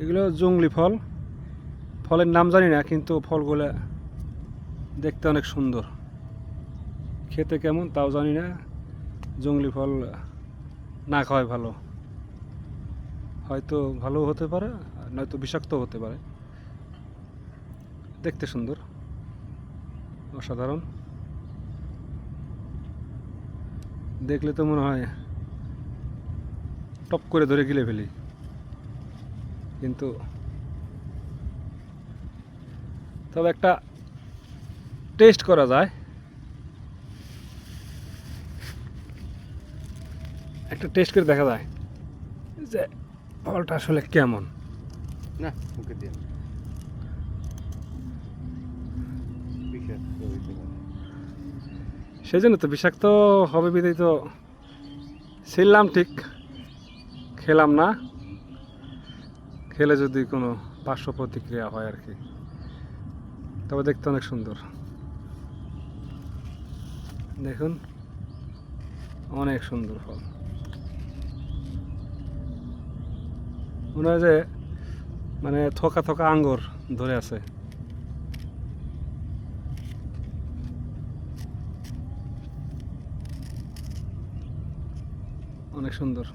এগুলো জংলি ফল। ফলের নাম জানি না, কিন্তু ফলগুলো দেখতে অনেক সুন্দর। খেতে কেমন তাও জানি না। জংলি ফল না খাওয়াই ভালো। হয়তো ভালো হতে পারে, নয়তো বিষাক্ত হতে পারে। দেখতে সুন্দর, অসাধারণ। দেখলে তো মনে হয় টপ করে ধরে গিলে ফেলি, কিন্তু তবে একটা টেস্ট করা যায়। একটা টেস্ট করে দেখা যায় যে ফলটা আসলে কেমন। না মুখে দিয়ে না। বিষাক্ত হইতে পারে। সেই জন্য তো বিষাক্ত হবে বিধায় তো ছিললাম ঠিক, খেলাম না। খেলে যদি কোনো পার্শ্ব প্রতিক্রিয়া হয় আর কি। তবে দেখতে অনেক সুন্দর, দেখুন অনেক সুন্দর ফল। মনে হয় যে মানে থোকা থোকা আঙ্গুর ধরে আছে। অনেক সুন্দর।